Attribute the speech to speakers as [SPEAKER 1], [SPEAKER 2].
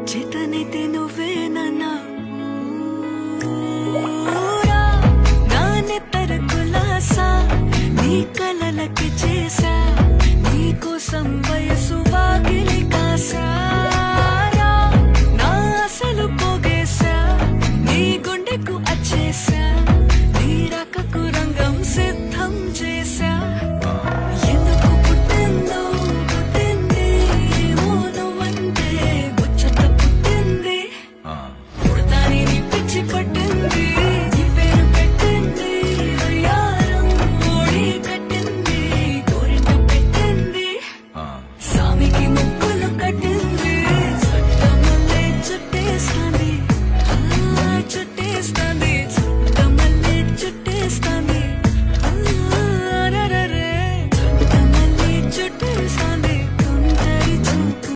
[SPEAKER 1] చేతనైతే నువ్వేనన్నా నానెత్తర కులాసా నీ కలలకి చేసా నీ కోసం వయసు